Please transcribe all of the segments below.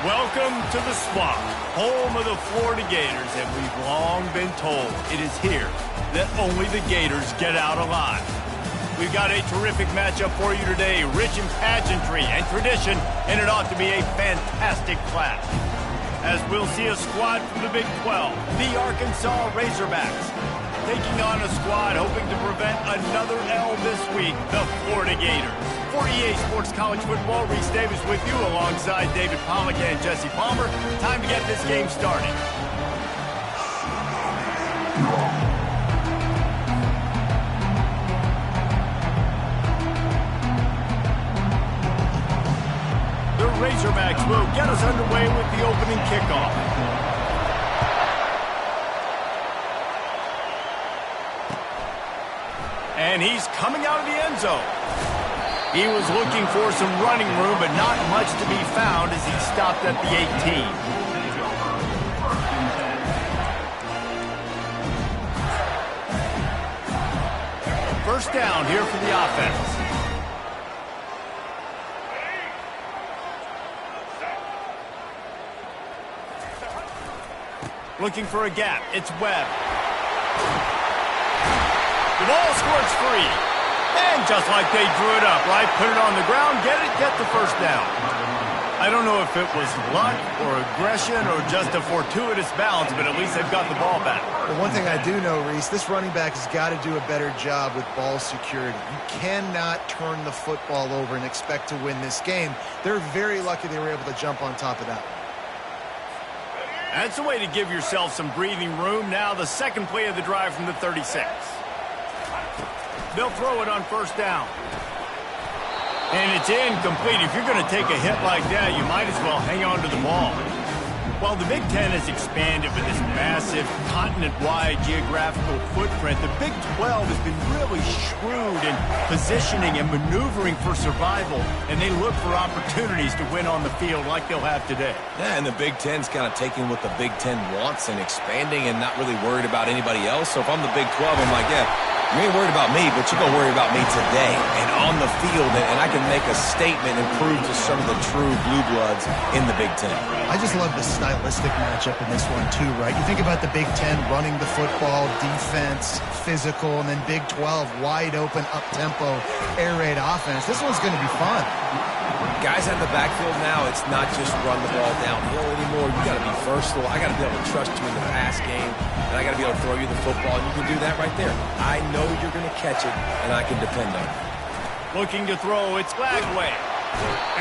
Welcome to the Swamp, home of the Florida Gators, and we've long been told it is here that only the Gators get out alive. We've got a terrific matchup for you today, rich in pageantry and tradition, and it ought to be a fantastic clash. As we'll see a squad from the Big 12, the Arkansas Razorbacks, taking on a squad hoping to prevent another L this week, the Florida Gators. For EA Sports College Football, Reese Davis with you alongside David Pollack and Jesse Palmer. Time to get this game started. The Razorbacks will get us underway with the opening kickoff. And he's coming out of the end zone. He was looking for some running room, but not much to be found as he stopped at the 18. First down here for the offense. Looking for a gap. It's Webb. The ball squirts free. And just like they drew it up, right? Put it on the ground, get the first down. I don't know if it was luck or aggression or just a fortuitous bounce, but at least they've got the ball back. Well, one thing I do know, Reese, this running back has got to do a better job with ball security. You cannot turn the football over and expect to win this game. They're very lucky they were able to jump on top of that. That's a way to give yourself some breathing room. Now the second play of the drive from the 36. They'll throw it on first down. And it's incomplete. If you're going to take a hit like that, you might as well hang on to the ball. While the Big Ten has expanded with this massive continent-wide geographical footprint, the Big 12 has been really shrewd in positioning and maneuvering for survival, and they look for opportunities to win on the field like they'll have today. Yeah, and the Big Ten's kind of taking what the Big Ten wants and expanding and not really worried about anybody else. So if I'm the Big 12, I'm like, yeah, you ain't worried about me, but you're going to worry about me today and on the field, and I can make a statement and prove to some of the true blue bloods in the Big Ten. I just love the stylistic matchup in this one, too, right? You think about the Big Ten running the football, defense, physical, and then Big 12, wide open, up-tempo, air raid offense. This one's going to be fun. Guys at the backfield now, it's not just run the ball downhill anymore. You got to be versatile. I got to be able to trust you in the pass game, and I got to be able to throw you the football, and you can do that right there. I know you're going to catch it, and I can depend on it. Looking to throw, it's Flagway.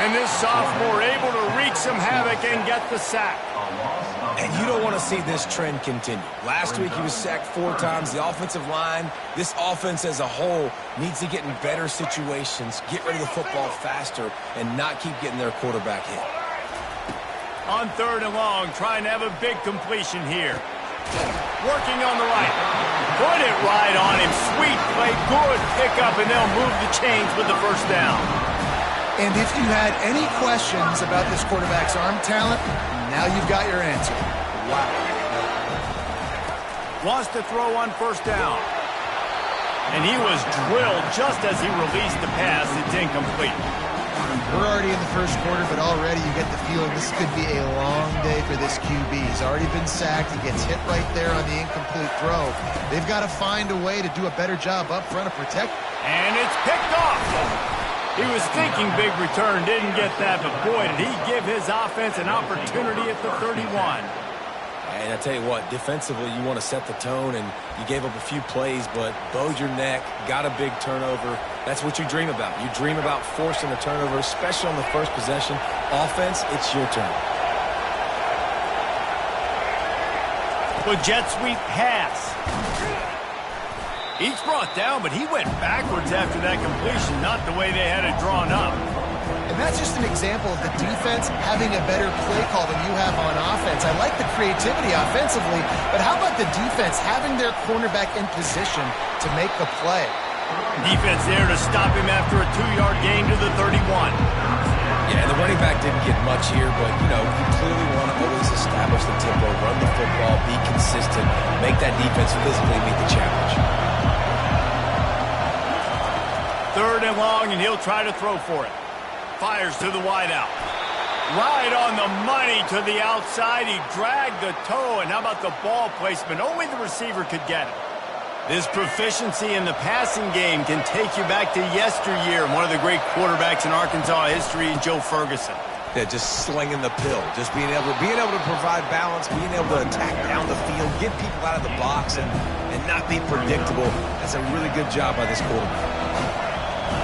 And this sophomore able to wreak some havoc and get the sack. And you don't want to see this trend continue. Last week he was sacked 4 times. The offensive line, this offense as a whole, needs to get in better situations, get rid of the football faster, and not keep getting their quarterback hit. On third and long, trying to have a big completion here. Working on the right. Put it right on him. Sweet play, good pickup, and they'll move the chains with the first down. And if you had any questions about this quarterback's arm talent, now you've got your answer. Wow. Wants to throw on first down. And he was drilled just as he released the pass. It's incomplete. We're already in the first quarter, but already you get the feeling this could be a long day for this QB. He's already been sacked. He gets hit right there on the incomplete throw. They've got to find a way to do a better job up front of protect. And it's picked off. He was thinking big return, didn't get that, but boy, did he give his offense an opportunity at the 31. And I tell you what, defensively, you want to set the tone, and you gave up a few plays, but bowed your neck, got a big turnover. That's what you dream about. You dream about forcing a turnover, especially on the first possession. Offense, it's your turn. The jet sweep pass. He's brought down, but he went backwards after that completion, not the way they had it drawn up. And that's just an example of the defense having a better play call than you have on offense. I like the creativity offensively, but how about the defense having their cornerback in position to make the play? Defense there to stop him after a 2-yard gain to the 31. Yeah, the running back didn't get much here, but, you know, you clearly want to always establish the tempo, run the football, be consistent, make that defense physically meet the challenge. Third and long, and he'll try to throw for it. Fires to the wideout. Right on the money to the outside. He dragged the toe, and how about the ball placement? Only the receiver could get it. This proficiency in the passing game can take you back to yesteryear and one of the great quarterbacks in Arkansas history, Joe Ferguson. Yeah, just slinging the pill, just being able to provide balance, being able to attack down the field, get people out of the box, and not be predictable. That's a really good job by this quarterback.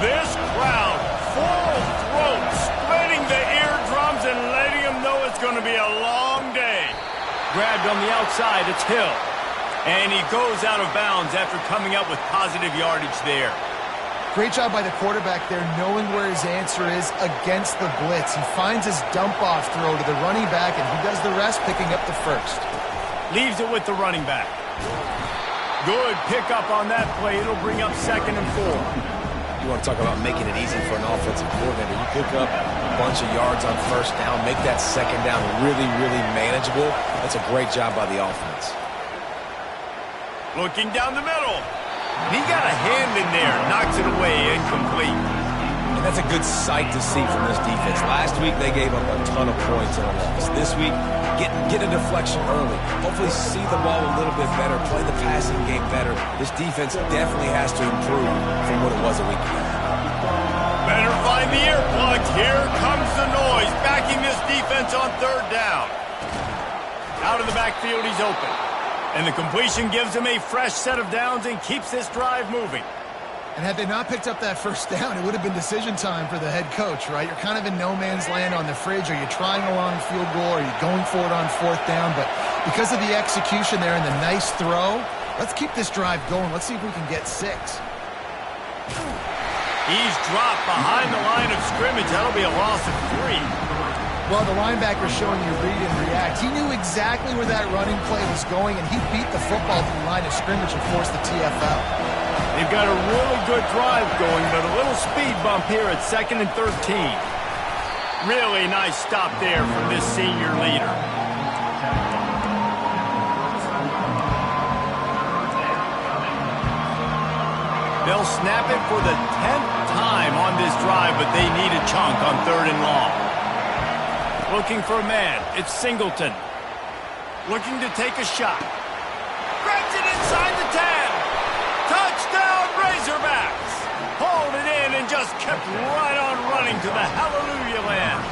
This crowd, full throat, splitting the eardrums and letting them know it's going to be a long day. Grabbed on the outside, it's Hill. And he goes out of bounds after coming up with positive yardage there. Great job by the quarterback there, knowing where his answer is against the blitz. He finds his dump-off throw to the running back, and he does the rest, picking up the first. Leaves it with the running back. Good pickup on that play. It'll bring up 2nd and 4. You want to talk about making it easy for an offensive coordinator. You pick up a bunch of yards on 1st down, make that 2nd down really, really manageable. That's a great job by the offense. Looking down the middle. He got a hand in there. Knocks it away. Incomplete. And that's a good sight to see from this defense. Last week, they gave up a ton of points in a loss. This week, get a deflection early. Hopefully see the ball a little bit better. Play the passing game better. This defense definitely has to improve from what it was a week ago. Better find the earplugs. Here comes the noise. Backing this defense on 3rd down. Out of the backfield, he's open. And the completion gives him a fresh set of downs and keeps this drive moving. And had they not picked up that 1st down, it would have been decision time for the head coach, right? You're kind of in no man's land on the fridge. Are you trying a long field goal? Are you going for it on 4th down? But because of the execution there and the nice throw, let's keep this drive going. Let's see if we can get 6. He's dropped behind the line of scrimmage. That'll be a loss of 3. Well, the linebacker showing you read and react. He knew exactly where that running play was going, and he beat the football to the line of scrimmage and forced the TFL. They've got a really good drive going, but a little speed bump here at 2nd and 13. Really nice stop there from this senior leader. They'll snap it for the 10th time on this drive, but they need a chunk on 3rd and long. Looking for a man. It's Singleton. Looking to take a shot. Grabs it inside the 10. Touchdown, Razorbacks. Hauled it in and just kept right on running to the hallelujah land.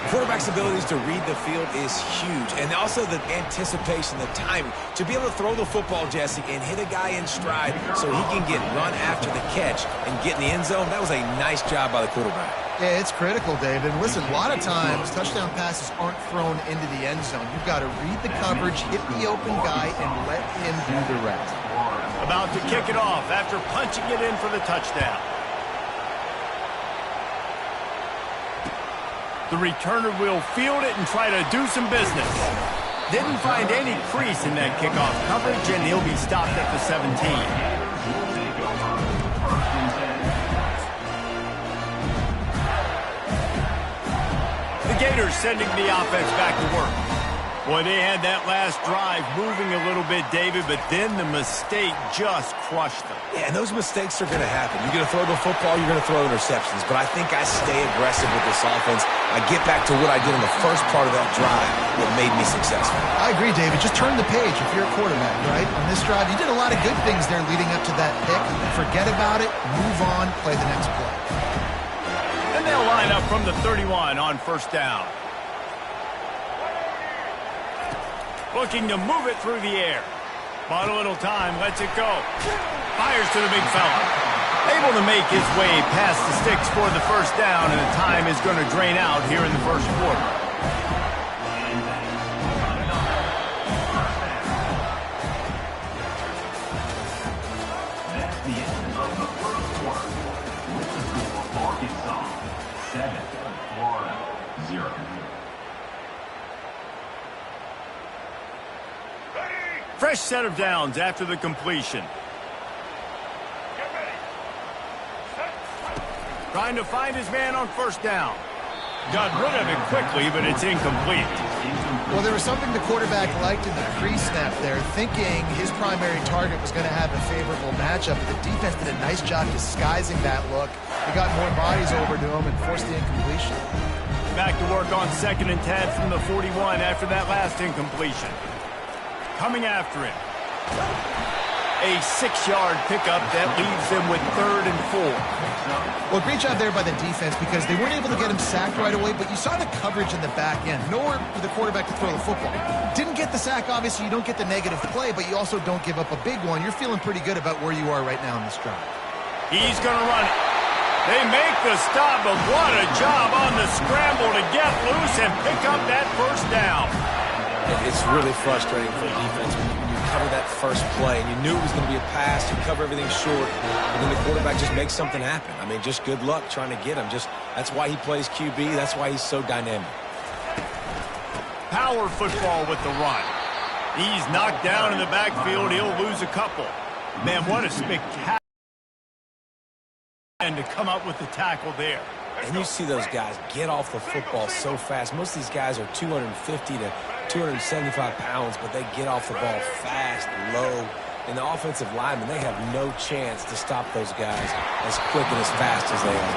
Quarterback's abilities to read the field is huge, and also the anticipation, the timing. To be able to throw the football, Jesse, and hit a guy in stride so he can get run after the catch and get in the end zone, that was a nice job by the quarterback. Yeah, it's critical, David. And listen, a lot of times touchdown passes aren't thrown into the end zone. You've got to read the coverage, hit the open guy, and let him do the rest. About to kick it off after punching it in for the touchdown. The returner will field it and try to do some business. Didn't find any crease in that kickoff coverage, and he'll be stopped at the 17. The Gators sending the offense back to work. Boy, they had that last drive moving a little bit, David, but then the mistake just crushed them. Yeah, and those mistakes are going to happen. You're going to throw the football, you're going to throw interceptions, but I think I stay aggressive with this offense. I get back to what I did in the first part of that drive that made me successful. I agree, David. Just turn the page if you're a quarterback, right? On this drive, you did a lot of good things there leading up to that pick. Forget about it, move on, play the next play. And they'll line up from the 31 on 1st down. Looking to move it through the air. Bought a little time, lets it go. Fires to the big fella. Able to make his way past the sticks for the 1st down, and the time is going to drain out here in the 1st quarter. That's the end of the 1st quarter. Arkansas 7, Florida 0. Fresh set of downs after the completion. Trying to find his man on 1st down. Got rid of it quickly, but it's incomplete. Well, there was something the quarterback liked in the pre-snap there, thinking his primary target was going to have a favorable matchup. But the defense did a nice job disguising that look. They got more bodies over to him and forced the incompletion. Back to work on 2nd and 10 from the 41 after that last incompletion. Coming after him. A 6-yard pickup that leaves them with 3rd and 4. Well, great job there by the defense because they weren't able to get him sacked right away, but you saw the coverage in the back end. Nowhere for the quarterback to throw the football. Didn't get the sack, obviously. You don't get the negative play, but you also don't give up a big one. You're feeling pretty good about where you are right now in this drive. He's going to run it. They make the stop, but what a job on the scramble to get loose and pick up that first down. It's really frustrating for the defense when you cover that first play, and you knew it was going to be a pass. You cover everything short, and then the quarterback just makes something happen. I mean, just good luck trying to get him. That's why he plays QB. That's why he's so dynamic. Power football with the run. He's knocked down in the backfield. He'll lose a couple. Man, what a spectacular. And to come up with the tackle there. And you see those guys get off the football so fast. Most of these guys are 250 to 275 pounds, but they get off the ball fast, low. And the offensive linemen, they have no chance to stop those guys as quick and as fast as they are.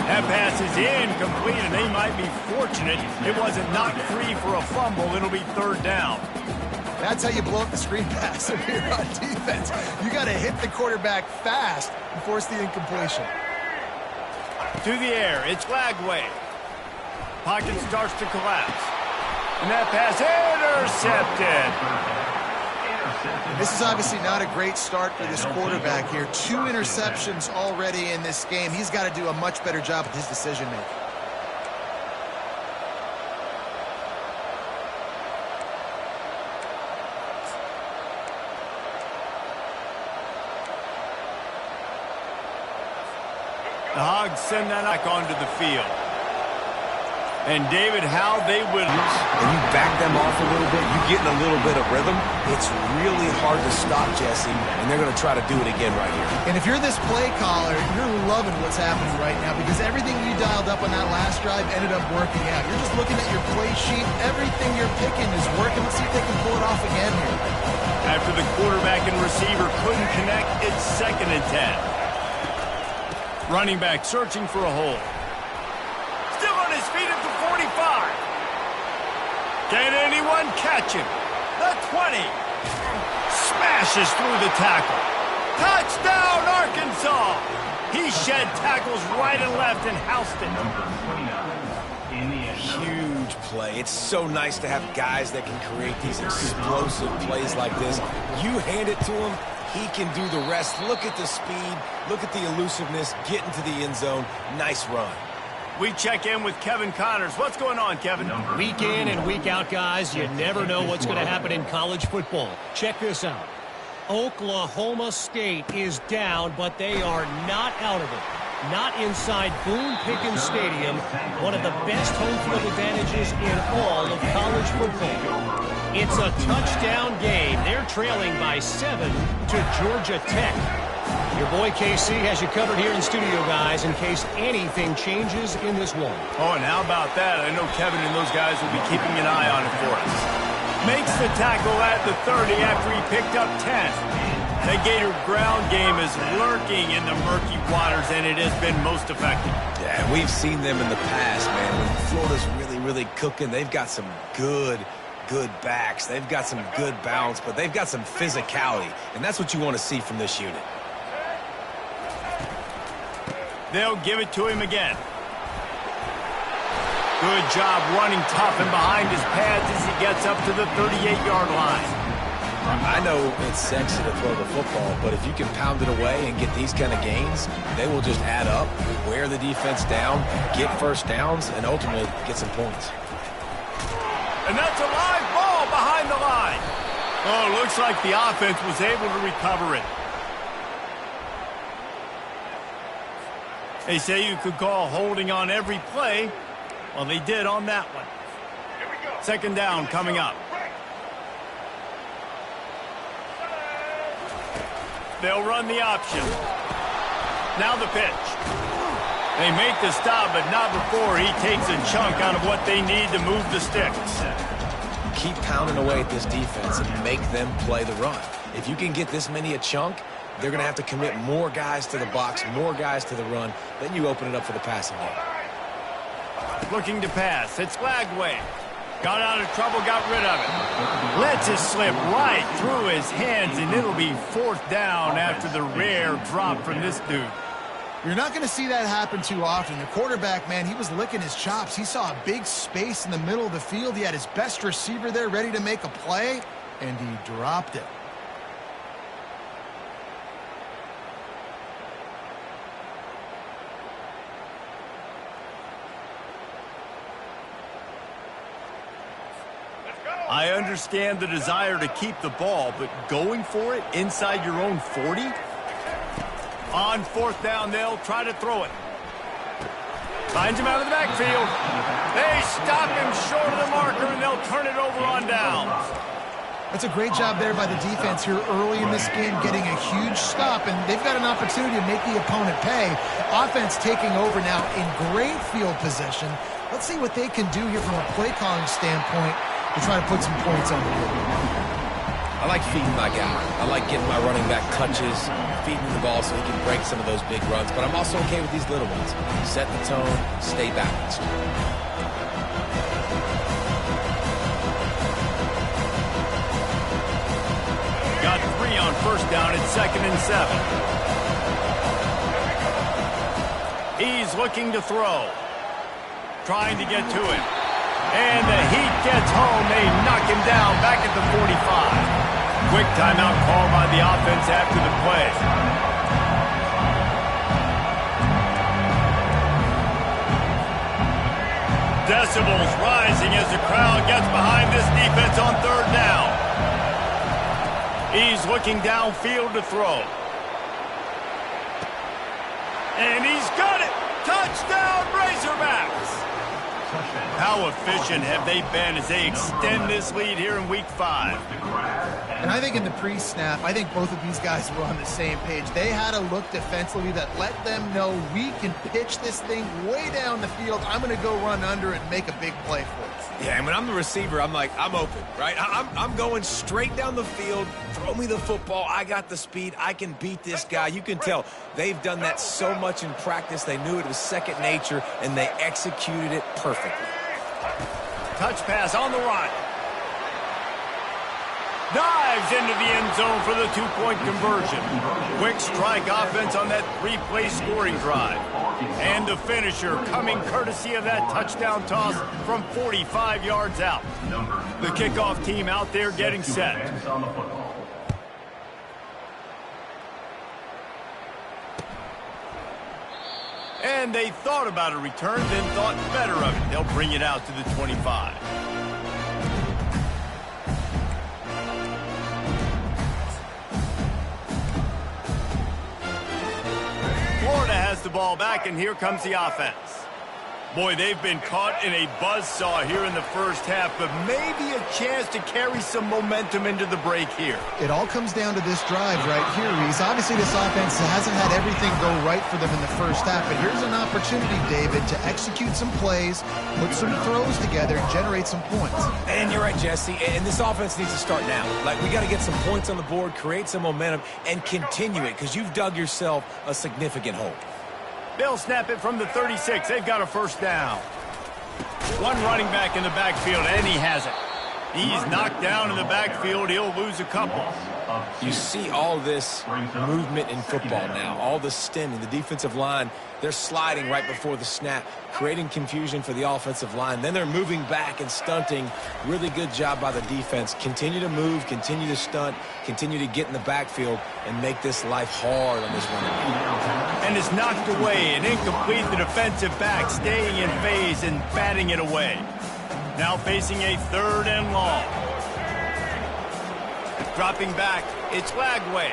That pass is incomplete, and they might be fortunate it wasn't knocked free for a fumble. It'll be 3rd down. That's how you blow up the screen pass if you're on defense. You got to hit the quarterback fast and force the incompletion. To the air, it's Lagway. Pocket starts to collapse. And that pass intercepted. This is obviously not a great start for this quarterback here. 2 interceptions already in this game. He's got to do a much better job with his decision-making. The Hogs send that back onto the field. And David, how they would... When you back them off a little bit, you get in a little bit of rhythm. It's really hard to stop, Jesse, and they're going to try to do it again right here. And if you're this play caller, you're loving what's happening right now because everything you dialed up on that last drive ended up working out. You're just looking at your play sheet. Everything you're picking is working. Let's see if they can pull it off again here. After the quarterback and receiver couldn't connect, it's 2nd and 10. Running back searching for a hole. Still on his feet at the 45. Can anyone catch him? The 20. Smashes through the tackle. Touchdown, Arkansas. He shed tackles right and left in Houston. Huge play. It's so nice to have guys that can create these explosive plays like this. You hand it to him, he can do the rest. Look at the speed. Look at the elusiveness. Get into the end zone. Nice run. We check in with Kevin Connors. What's going on, Kevin? Week in and week out, guys, you never know what's going to happen in college football. Check this out. Oklahoma State is down, but they are not out of it. Not inside Boone Pickens Stadium, one of the best home field advantages in all of college football. It's a touchdown game. They're trailing by 7 to Georgia Tech. Your boy KC has you covered here in studio, guys, in case anything changes in this one. Oh, and how about that? I know Kevin and those guys will be keeping an eye on it for us. Makes the tackle at the 30 after he picked up 10. The Gator ground game is lurking in the murky waters, and it has been most effective. Yeah, and we've seen them in the past, man. When Florida's really cooking, they've got some good backs. They've got some good balance, but they've got some physicality, and that's what you want to see from this unit. They'll give it to him again. Good job running tough and behind his pads as he gets up to the 38-yard line. I know it's sexy to throw the football, but if you can pound it away and get these kind of gains, they will just add up, wear the defense down, get first downs, and ultimately get some points. And that's a live ball behind the line. Oh, looks like the offense was able to recover it. They say you could call holding on every play. Well, they did on that one. 2nd down coming up. They'll run the option. Now the pitch. They make the stop, but not before he takes a chunk out of what they need to move the sticks. Keep pounding away at this defense and make them play the run. If you can get this many a chunk, they're going to have to commit more guys to the box, more guys to the run. Then you open it up for the passing game. looking to pass. It's Lagway. Got out of trouble, got rid of it. Lets it slip right through his hands, and it'll be 4th down after the rare drop from this dude. You're not going to see that happen too often. The quarterback, man, he was licking his chops. He saw a big space in the middle of the field. He had his best receiver there ready to make a play, and he dropped it. I understand the desire to keep the ball, but going for it inside your own 40? On 4th down, they'll try to throw it. Finds him out of the backfield. They stop him short of the marker, and they'll turn it over on downs. That's a great job there by the defense here early in this game, getting a huge stop, and they've got an opportunity to make the opponent pay. Offense taking over now in great field position. Let's see what they can do here from a play calling standpoint to try to put some points on the board. I like feeding my guy. I like getting my running back touches, feeding the ball so he can break some of those big runs. But I'm also okay with these little ones. Set the tone, stay balanced. Got 3 on 1st down. It's 2nd and 7. He's looking to throw. Trying to get to it. And the heat gets home. They knock him down back at the 45. Quick timeout called by the offense after the play. Decibels rising as the crowd gets behind this defense on 3rd down. He's looking downfield to throw. And he's got it! Touchdown, Razorbacks! How efficient have they been as they extend this lead here in Week 5? And I think in the pre-snap, I think both of these guys were on the same page. They had a look defensively that let them know we can pitch this thing way down the field. I'm going to go run under it and make a big play for us. Yeah, and when I'm the receiver, I'm like, I'm open, right? I'm going straight down the field. Throw me the football. I got the speed. I can beat this guy. You can tell they've done that so much in practice. They knew it was second nature, and they executed it perfectly. Touch pass on the run. Dives into the end zone for the 2-point conversion. Quick strike offense on that 3-play scoring drive. And the finisher coming courtesy of that touchdown toss from 45 yards out. The kickoff team out there getting set. And they thought about a return, then thought better of it. They'll bring it out to the 25. Florida has the ball back, and here comes the offense. Boy, they've been caught in a buzzsaw here in the first half, but maybe a chance to carry some momentum into the break here. It all comes down to this drive right here, Reese. Obviously, this offense hasn't had everything go right for them in the first half, but here's an opportunity, David, to execute some plays, put some throws together, and generate some points. And you're right, Jesse, and this offense needs to start now. Like, we got to get some points on the board, create some momentum, and continue it, because you've dug yourself a significant hole. They'll snap it from the 36. They've got a 1st down. One running back in the backfield, and he has it. He's knocked down in the backfield. He'll lose a couple. You see all this movement in football now, all the stemming, the defensive line, they're sliding right before the snap, creating confusion for the offensive line. Then they're moving back and stunting. Really good job by the defense. Continue to move, continue to stunt, continue to get in the backfield and make this life hard on this running back. And it's knocked away and incomplete. The defensive back staying in phase and batting it away. Now facing a 3rd and long. Dropping back, it's Lagway.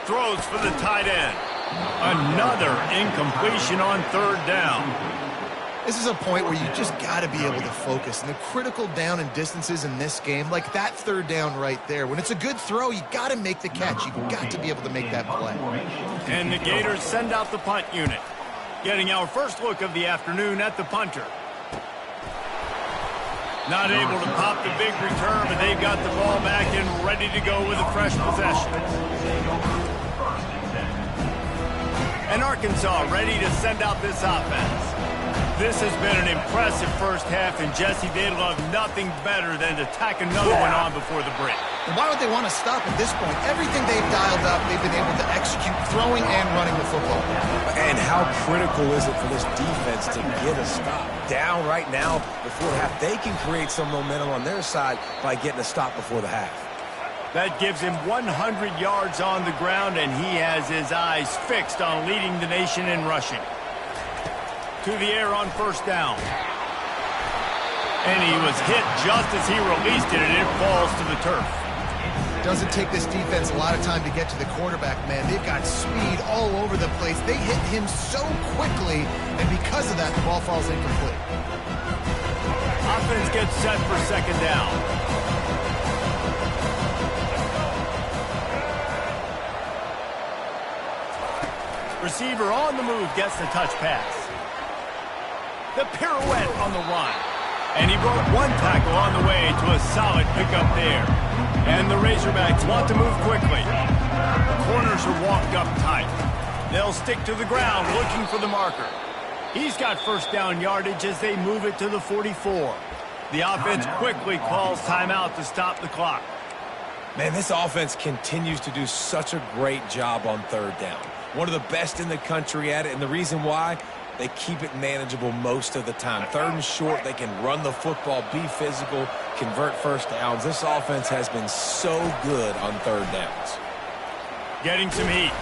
Throws for the tight end. Another incompletion on 3rd down. This is a point where you just got to be able to focus. And the critical down and distances in this game, like that 3rd down right there, when it's a good throw, you got to make the catch. You've got to be able to make that play. And the Gators send out the punt unit. Getting our first look of the afternoon at the punter. Not able to pop the big return, but they've got the ball back and ready to go with a fresh possession. And Arkansas ready to send out this offense. This has been an impressive first half, and Jesse, they'd love nothing better than to tack another one on before the break. And why would they want to stop at this point? Everything they've dialed up, they've been able to execute throwing and running the football. And how critical is it for this defense to get a stop? Down right now before the half, they can create some momentum on their side by getting a stop before the half. That gives him 100 yards on the ground, and he has his eyes fixed on leading the nation in rushing. To the air on first down. And he was hit just as he released it, and it falls to the turf. Doesn't take this defense a lot of time to get to the quarterback, man. They've got speed all over the place. They hit him so quickly, and because of that, the ball falls incomplete. Offense gets set for second down. Receiver on the move gets the touch pass. The pirouette on the run. And he broke one tackle on the way to a solid pickup there. And the Razorbacks want to move quickly. The corners are walked up tight. They'll stick to the ground looking for the marker. He's got first down yardage as they move it to the 44. The offense quickly calls timeout to stop the clock. Man, this offense continues to do such a great job on third down. One of the best in the country at it, and the reason why, they keep it manageable most of the time. Third and short, they can run the football, be physical, convert first downs. This offense has been so good on third downs. Getting some heat.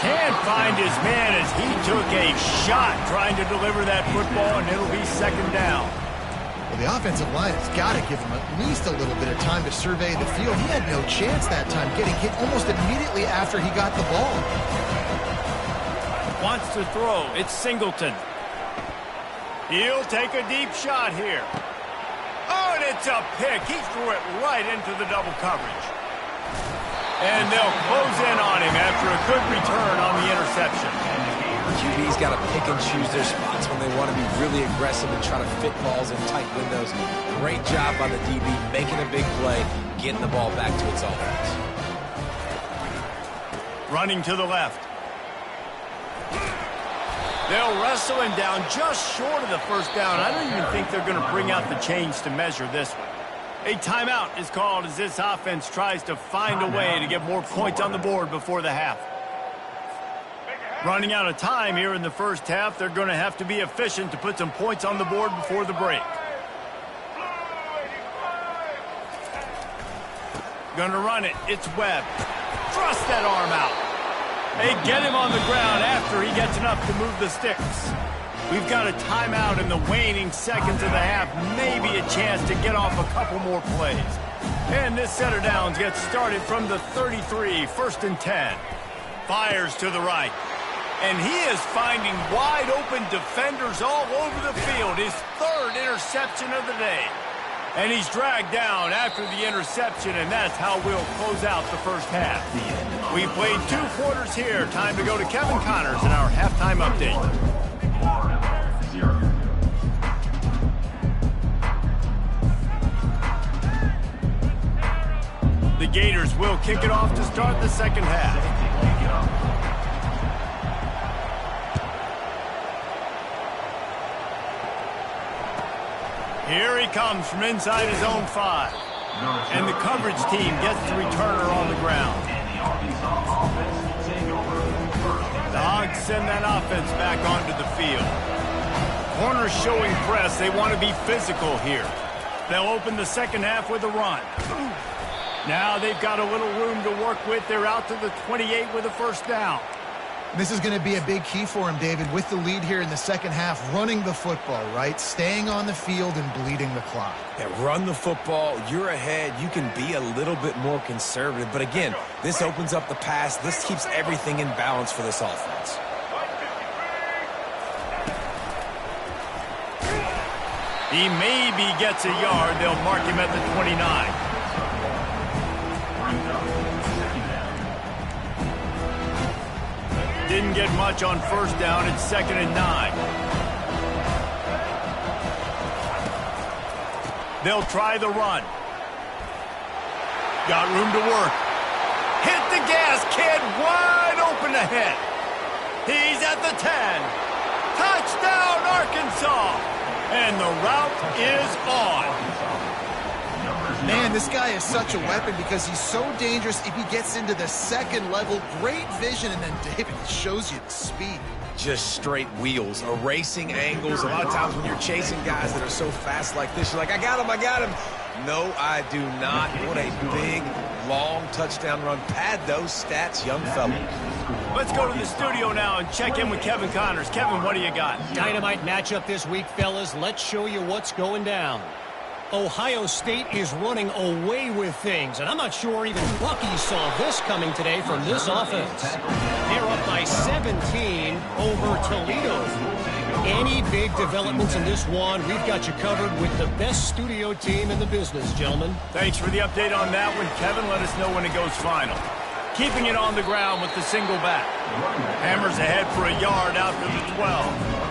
Can't find his man as he took a shot trying to deliver that football, and it'll be second down. Well, the offensive line has got to give him at least a little bit of time to survey the field. He had no chance that time, getting hit almost immediately after he got the ball. Wants to throw. It's Singleton. He'll take a deep shot here. Oh, and it's a pick. He threw it right into the double coverage. And they'll close in on him after a good return on the interception. QB's got to pick and choose their spots when they want to be really aggressive and try to fit balls in tight windows. Great job by the DB, making a big play, getting the ball back to its offense. Running to the left. They'll wrestle him down just short of the first down. I don't even think they're going to bring out the chains to measure this one. A timeout is called as this offense tries to find a way to get more points on the board before the half. Running out of time here in the first half, they're going to have to be efficient to put some points on the board before the break. Going to run it. It's Webb. Thrust that arm out. They get him on the ground after he gets enough to move the sticks. We've got a timeout in the waning seconds of the half. Maybe a chance to get off a couple more plays. And this set of downs gets started from the 33, first and 10. Fires to the right. And he is finding wide open defenders all over the field. His third interception of the day. And he's dragged down after the interception, and that's how we'll close out the first half. We played 2 quarters here. Time to go to Kevin Connors in our halftime update. 4-0. The Gators will kick it off to start the second half. Here he comes from inside his own 5. And the coverage team gets the returner on the ground. The Hogs send that offense back onto the field. Corners showing press. They want to be physical here. They'll open the second half with a run. Now they've got a little room to work with. They're out to the 28 with a first down. This is going to be a big key for him, David, with the lead here in the second half, running the football, right? Staying on the field and bleeding the clock. Yeah, run the football. You're ahead. You can be a little bit more conservative. But again, this opens up the pass. This keeps everything in balance for this offense. He maybe gets a yard. They'll mark him at the 29. Didn't get much on first down. It's second and 9. They'll try the run. Got room to work. Hit the gas, kid. Wide open ahead. He's at the 10. Touchdown! Touchdown, Arkansas! And the route is on. Man, this guy is such a weapon because he's so dangerous if he gets into the second level. Great vision, and then David shows you the speed. Just straight wheels, erasing angles. A lot of times when you're chasing guys that are so fast like this, you're like, I got him. No, I do not. What a big, long touchdown run. Pad those stats, young fella. Let's go to the studio now and check in with Kevin Connors. Kevin, what do you got? Dynamite matchup this week, fellas. Let's show you what's going down. Ohio State is running away with things, and I'm not sure even Bucky saw this coming today from this offense. They're up by 17 over Toledo. Any big developments in this one, we've got you covered with the best studio team in the business, gentlemen. Thanks for the update on that one, Kevin. Let us know when it goes final. Keeping it on the ground with the single back. Hammers ahead for a yard out to the 12.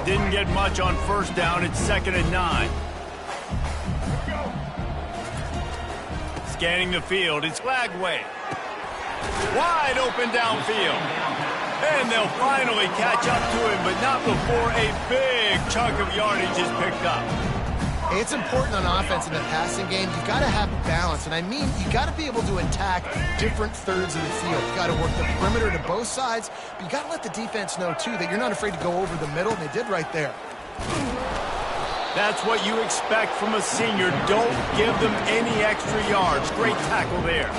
Didn't get much on first down. It's 2nd and 9. Scanning the field. It's Lagway. Wide open downfield. And they'll finally catch up to him, but not before a big chunk of yardage is picked up. It's important on offense in the passing game. You've got to have balance, and I mean you got to be able to attack different thirds of the field. You got to work the perimeter to both sides, but you got to let the defense know too that you're not afraid to go over the middle, and they did right there. That's what you expect from a senior. Don't give them any extra yards. Great tackle there.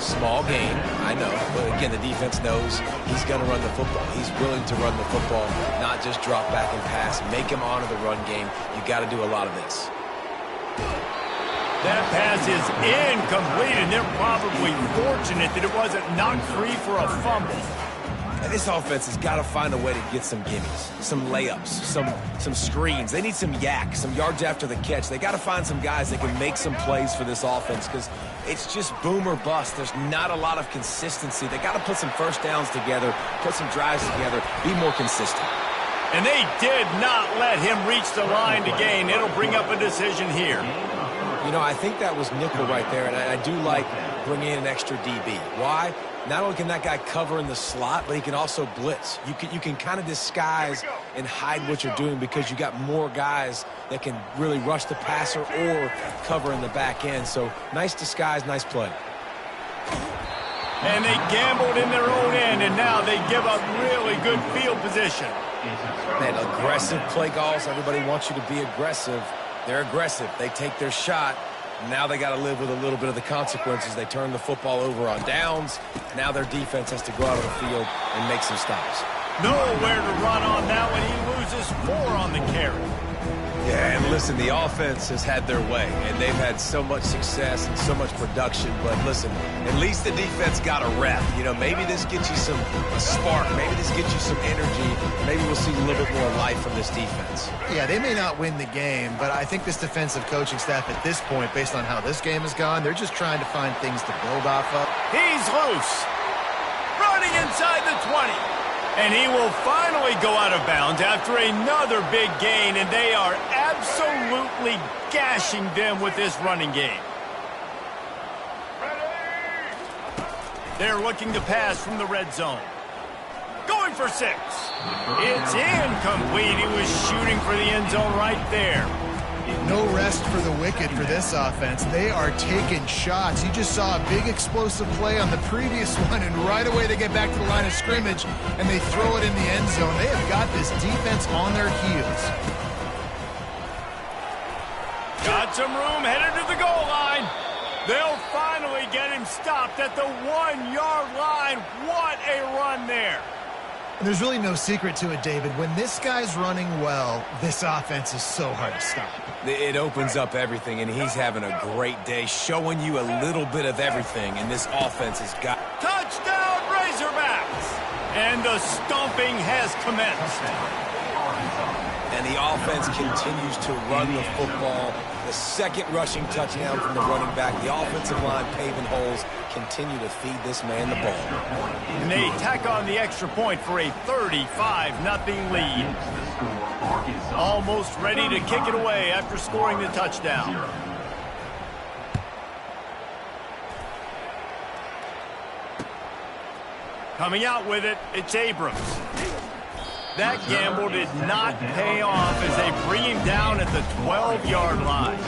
Small gain, I know, but again, the defense knows he's going to run the football. He's willing to run the football, not just drop back and pass. Make him honor the run game. You got to do a lot of this. That pass is incomplete, and they're probably fortunate that it wasn't knocked free for a fumble. And this offense has got to find a way to get some gimmies, some layups, some screens. They need some yak, some yards after the catch. They got to find some guys that can make some plays for this offense because it's just boom or bust. There's not a lot of consistency. They got to put some first downs together, put some drives together, be more consistent. And they did not let him reach the line to gain. It'll bring up a decision here. You know, I think that was nickel right there, and I do like bringing in an extra DB. Why? Not only can that guy cover in the slot, but he can also blitz. You can kind of disguise and hide what you're doing because you got more guys that can really rush the passer or cover in the back end. So nice disguise, nice play. And they gambled in their own end, and now they give up really good field position. Man, aggressive play calls. Everybody wants you to be aggressive. They're aggressive. They take their shot. Now they got to live with a little bit of the consequences. They turn the football over on downs. Now their defense has to go out on the field and make some stops. Nowhere to run on that one. He loses 4 on the carry. Yeah, and listen, the offense has had their way, and they've had so much success and so much production. But listen, at least the defense got a rep. You know, maybe this gets you a spark. Maybe this gets you some energy. Maybe we'll see a little bit more life from this defense. Yeah, they may not win the game, but I think this defensive coaching staff at this point, based on how this game has gone, they're just trying to find things to build off of. He's loose. Running inside the 20. And he will finally go out of bounds after another big gain, and they are absolutely gashing them with this running game. They're looking to pass from the red zone. Going for 6. It's incomplete. He was shooting for the end zone right there. No rest for the wicked for this offense. They are taking shots. You just saw a big explosive play on the previous one, and right away they get back to the line of scrimmage, and they throw it in the end zone. They have got this defense on their heels. Got some room, headed to the goal line. They'll finally get him stopped at the 1-yard line. What a run there. And there's really no secret to it, David. When this guy's running well, this offense is so hard to stop. It opens up everything, and he's having a great day, showing you a little bit of everything, and this offense has got... Touchdown, Razorbacks! And the stomping has commenced. And the offense continues to run the football. The second rushing touchdown from the running back. The offensive line paving holes. Continue to feed this man the ball. And they tack on the extra point for a 35-0 lead. Almost ready to kick it away after scoring the touchdown. Coming out with it, it's Abrams. That gamble did not pay off as they bring him down at the 12-yard line.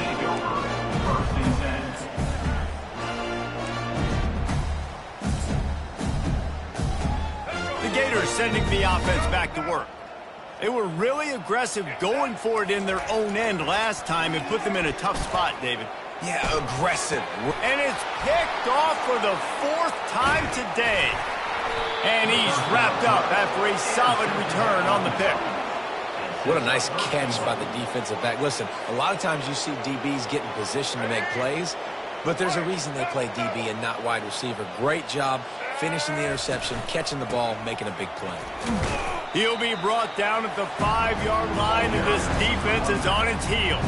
The Gators sending the offense back to work. They were really aggressive going for it in their own end last time and put them in a tough spot, David. Yeah, aggressive. And it's picked off for the 4th time today. And he's wrapped up after a solid return on the pick. What a nice catch by the defensive back. Listen, a lot of times you see DBs get in position to make plays, but there's a reason they play DB and not wide receiver. Great job finishing the interception, catching the ball, making a big play. He'll be brought down at the 5-yard line, and this defense is on its heels.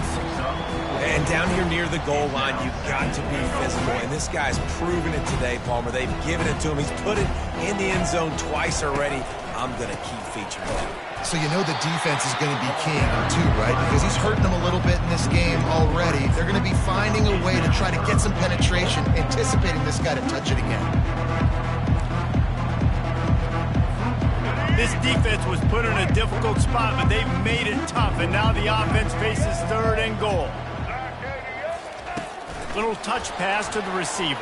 And down here near the goal line, you've got to be physical. And this guy's proven it today, Palmer. They've given it to him. He's put it in the end zone twice already. I'm going to keep featuring him. So you know the defense is going to be keying on too, right? Because he's hurting them a little bit in this game already. They're going to be finding a way to try to get some penetration, anticipating this guy to touch it again. This defense was put in a difficult spot, but they've made it tough, and now the offense faces 3rd and goal. Little touch pass to the receiver.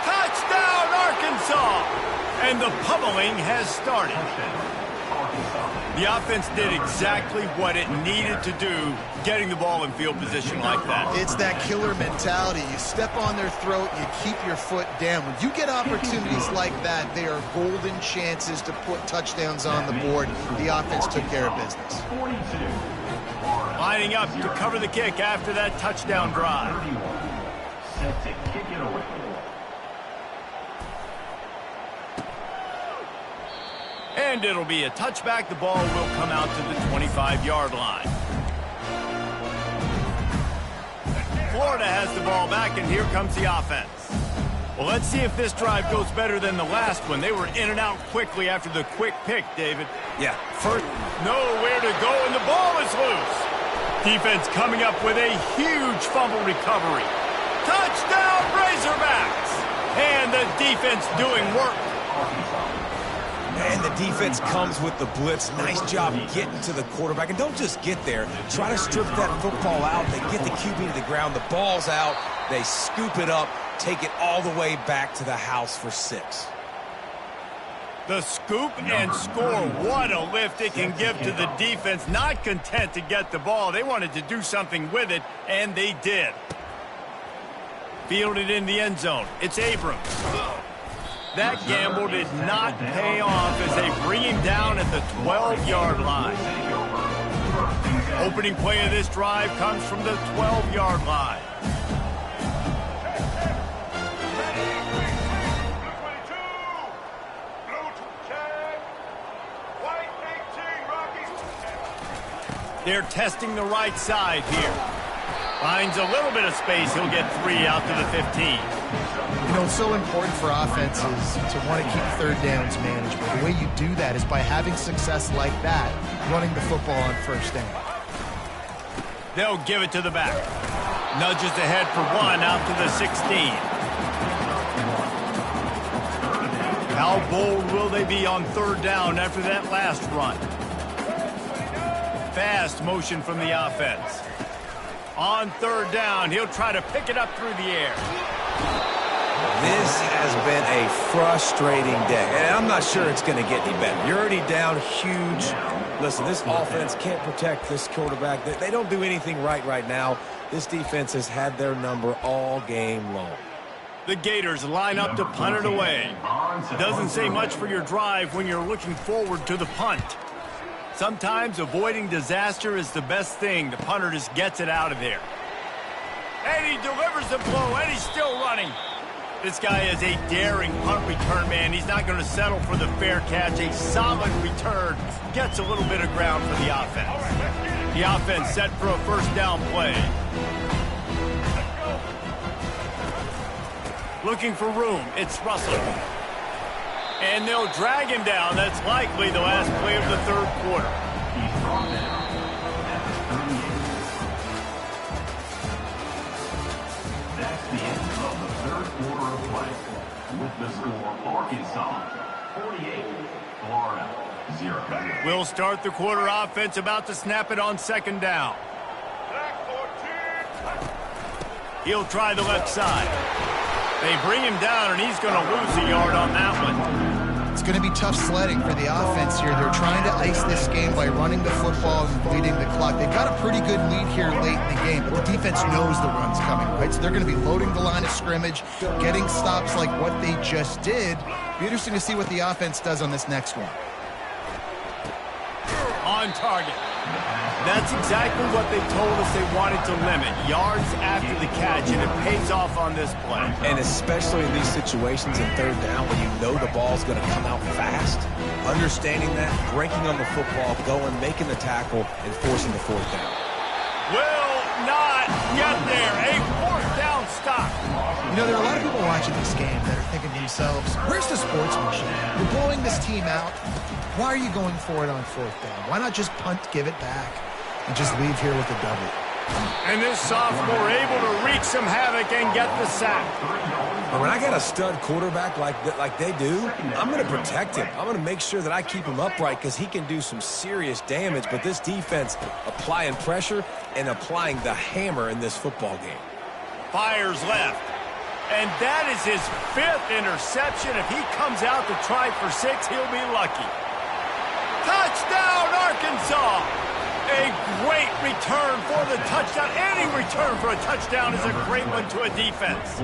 Touchdown, Arkansas! And the pummeling has started. The offense did exactly what it needed to do, getting the ball in field position like that. It's that killer mentality. You step on their throat, you keep your foot down. When you get opportunities like that, they are golden chances to put touchdowns on the board. The offense took care of business. Lining up to cover the kick after that touchdown drive. Set to kick it away. And it'll be a touchback. The ball will come out to the 25-yard line. Florida has the ball back, and here comes the offense. Well, let's see if this drive goes better than the last one. They were in and out quickly after the quick pick, David. Yeah. First, nowhere to go, and the ball is loose. Defense coming up with a huge fumble recovery. Touchdown, Razorbacks! And the defense doing work. And the defense comes with the blitz. Nice job getting to the quarterback. And don't just get there. Try to strip that football out. They get the QB to the ground. The ball's out. They scoop it up, take it all the way back to the house for 6. The scoop and score. What a lift it can give to the defense. Not content to get the ball. They wanted to do something with it, and they did. Fielded in the end zone. It's Abrams. That gamble did not pay off as they bring him down at the 12-yard line. Opening play of this drive comes from the 12-yard line. They're testing the right side here. Finds a little bit of space. He'll get 3 out to the 15. You know, it's so important for offenses to want to keep 3rd downs management. The way you do that is by having success like that, running the football on 1st down. They'll give it to the back. Nudges ahead for 1 out to the 16. How bold will they be on 3rd down after that last run? Fast motion from the offense. On 3rd down, he'll try to pick it up through the air. This has been a frustrating day, and I'm not sure it's going to get any better. You're already down huge. Listen, this offense can't protect this quarterback. They don't do anything right now. This defense has had their number all game long. The Gators line up to punt it away. Doesn't say much for your drive when you're looking forward to the punt. Sometimes avoiding disaster is the best thing. The punter just gets it out of there. And he delivers the blow, and he's still running. This guy is a daring punt return man. He's not going to settle for the fair catch. A solid return. Gets a little bit of ground for the offense. The offense set for a 1st down play. Looking for room. It's Russell. And they'll drag him down. That's likely the last play of the 3rd quarter. He's brought down at the 38. That's the end of the 3rd quarter of play. With the score, Arkansas He'll start the quarter offense, about to snap it on second down. He'll try the left side. They bring him down, and he's going to lose a yard on that one. It's going to be tough sledding for the offense here. They're trying to ice this game by running the football and bleeding the clock. They've got a pretty good lead here late in the game, but the defense knows the run's coming, right? So they're going to be loading the line of scrimmage, getting stops like what they just did. Be interesting to see what the offense does on this next one. On target. That's exactly what they told us they wanted to limit. Yards after the catch, and it pays off on this play. And especially in these situations in third down when you know the ball's going to come out fast, understanding that, breaking on the football, going, making the tackle, and forcing the fourth down. Will not get there. A fourth down stop. You know, there are a lot of people watching this game that are thinking to themselves, where's the sportsmanship? You're blowing this team out. Why are you going for it on fourth down? Why not just punt, give it back, and just leave here with a W? And this sophomore able to wreak some havoc and get the sack. But when I got a stud quarterback like they do, I'm going to protect him. I'm going to make sure that I keep him upright because he can do some serious damage. But this defense applying pressure and applying the hammer in this football game. Fires left. And that is his 5th interception. If he comes out to try for 6, he'll be lucky. Touchdown, Arkansas! A great return for the touchdown. Any return for a touchdown is a great one to a defense.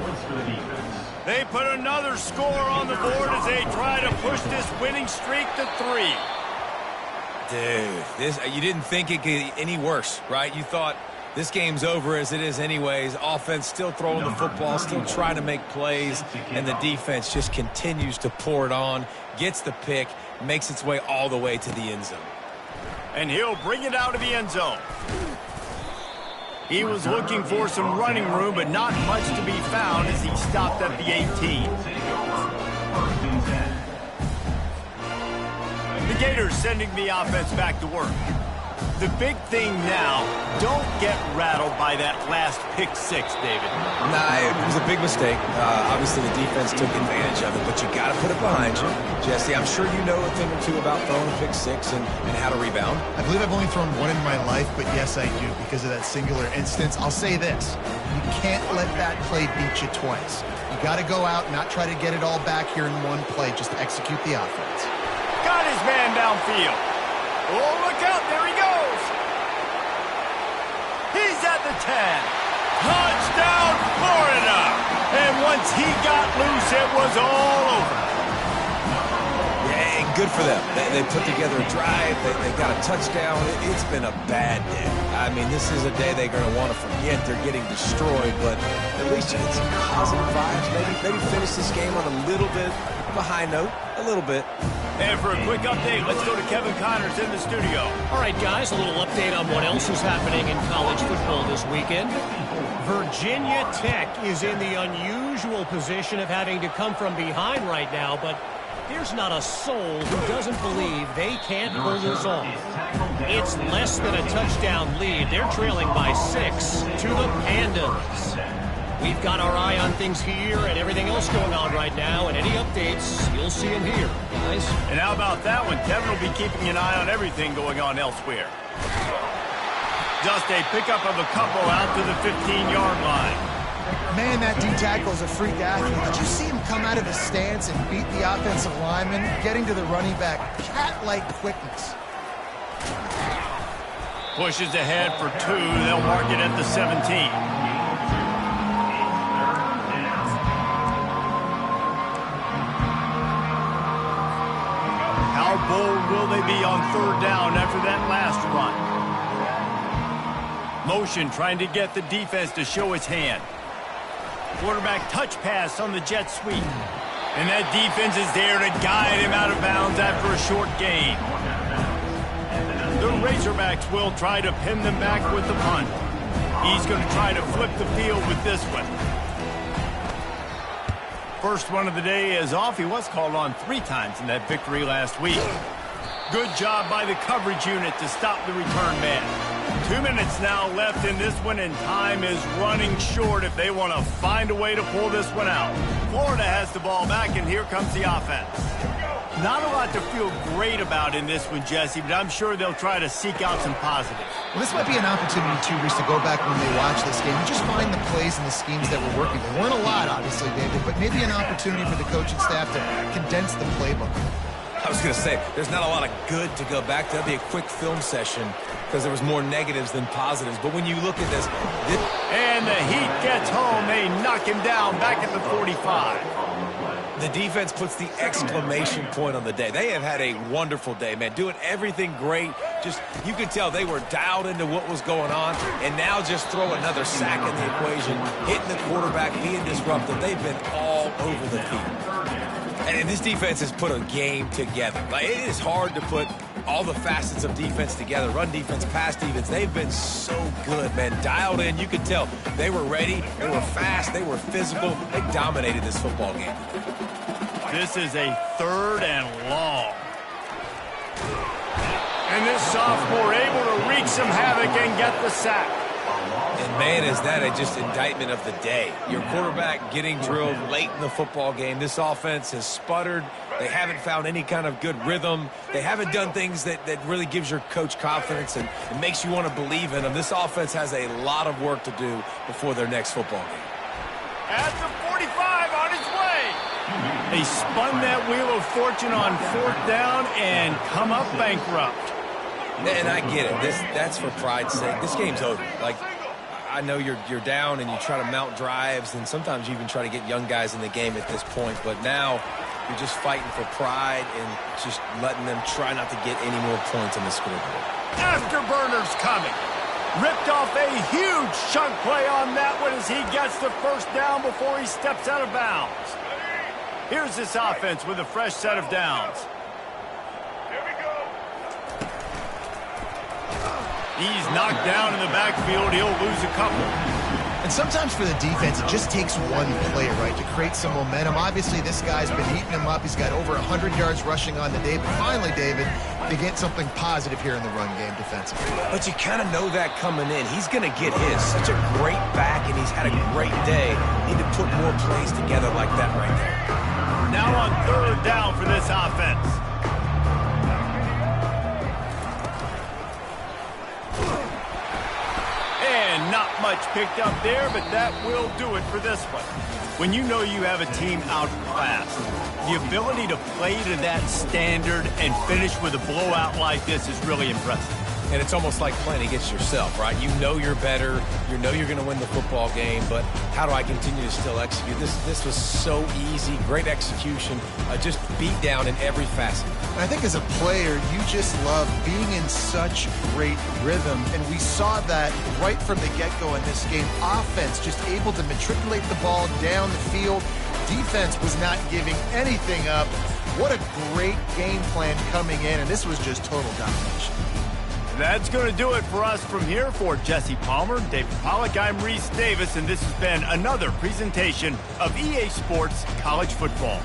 They put another score on the board as they try to push this winning streak to 3. Dude, you didn't think it could get any worse, right? You thought this game's over as it is anyways. Offense still throwing the football, still trying to make plays, and the defense just continues to pour it on, gets the pick, makes its way all the way to the end zone. And he'll bring it out of the end zone. He was looking for some running room, but not much to be found as he stopped at the 18. The Gators sending the offense back to work. The big thing now, don't get rattled by that last pick-6, David. Nah, it was a big mistake. Obviously, the defense took advantage of it, but you got to put it behind you. Jesse, I'm sure you know a thing or two about throwing a pick-6 and how to rebound. I believe I've only thrown one in my life, but yes, I do because of that singular instance. I'll say this. You can't let that play beat you twice. You got to go out and not try to get it all back here in one play. Just execute the offense. Got his man downfield. Oh, look out. There he goes. He's at the 10. Touchdown, Florida. And once he got loose, it was all over. Yeah, and good for them. They put together a drive. They got a touchdown. It's been a bad day. I mean, this is a day they're going to want to forget. They're getting destroyed, but at least you get some positive vibes. Maybe finish this game on a little bit of a high note. A little bit. And for a quick update, let's go to Kevin Connors in the studio. All right, guys, a little update on what else is happening in college football this weekend. Virginia Tech is in the unusual position of having to come from behind right now, but there's not a soul who doesn't believe they can't pull this off. It's less than a touchdown lead. They're trailing by 6 to the Pandas. We've got our eye on things here and everything else going on right now, and any updates, you'll see them here, guys. And how about that one? Kevin will be keeping an eye on everything going on elsewhere. Just a pickup of a couple out to the 15-yard line. Man, that D-tackle is a freak athlete. Did you see him come out of his stance and beat the offensive lineman, getting to the running back? Cat-like quickness. Pushes ahead for 2. They'll mark it at the 17. How bold will they be on 3rd down after that last run? Motion trying to get the defense to show its hand. Quarterback touch pass on the jet sweep. And that defense is there to guide him out of bounds after a short gain. The Razorbacks will try to pin them back with the punt. He's going to try to flip the field with this one. First one of the day is off. He was called on 3 times in that victory last week. Good job by the coverage unit to stop the return man. 2 minutes now left in this one, and time is running short if they want to find a way to pull this one out. Florida has the ball back, and here comes the offense. Not a lot to feel great about in this one, Jesse, but I'm sure they'll try to seek out some positives. Well, this might be an opportunity, too, Reese, to go back when they watch this game and just find the plays and the schemes that were working. There weren't a lot, obviously, David, but maybe an opportunity for the coaching staff to condense the playbook. I was going to say, there's not a lot of good to go back to. That'd be a quick film session because there was more negatives than positives. But when you look at this... And the Heat gets home. They knock him down back at the 45. The defense puts the exclamation point on the day. They have had a wonderful day, man. Doing everything great. Just, you could tell they were dialed into what was going on. And now just throw another sack in the equation. Hitting the quarterback, being disruptive. They've been all over the field. And this defense has put a game together. Like, it is hard to put all the facets of defense together. Run defense, pass defense. They've been so good, man. Dialed in. You could tell they were ready. They were fast. They were physical. They dominated this football game. This is a 3rd and long. And this sophomore able to wreak some havoc and get the sack. And, man, is that a just indictment of the day. Your quarterback getting drilled late in the football game. This offense has sputtered. They haven't found any kind of good rhythm. They haven't done things that really gives your coach confidence and makes you want to believe in them. This offense has a lot of work to do before their next football game. At the 45, on his way. They spun that wheel of fortune on 4th down and come up bankrupt. And I get it. That's for pride's sake. This game's over. Like, I know you're down and you try to mount drives, and sometimes you even try to get young guys in the game at this point. But now you're just fighting for pride and just letting them try not to get any more points on the scoreboard. Afterburners coming. Ripped off a huge chunk play on that one as he gets the 1st down before he steps out of bounds. Here's this offense with a fresh set of downs. He's knocked down in the backfield. He'll lose a couple. And sometimes for the defense, it just takes one play, right, to create some momentum. Obviously, this guy's been eating him up. He's got over 100 yards rushing on the day. But finally, David, they get something positive here in the run game defensively. But you kind of know that coming in. He's going to get his. Such a great back, and he's had a great day. Need to put more plays together like that right there. Now on 3rd down for this offense. And not much picked up there, but that will do it for this one. When you know you have a team outclassed, the ability to play to that standard and finish with a blowout like this is really impressive. And it's almost like playing against yourself, right? You know you're better. You know you're going to win the football game, but how do I continue to still execute? This was so easy, great execution, just beat down in every facet. And I think as a player, you just love being in such great rhythm, and we saw that right from the get-go in this game. Offense just able to matriculate the ball down the field. Defense was not giving anything up. What a great game plan coming in, and this was just total domination. That's going to do it for us from here. For Jesse Palmer, David Pollack, I'm Reese Davis, and this has been another presentation of EA Sports College Football.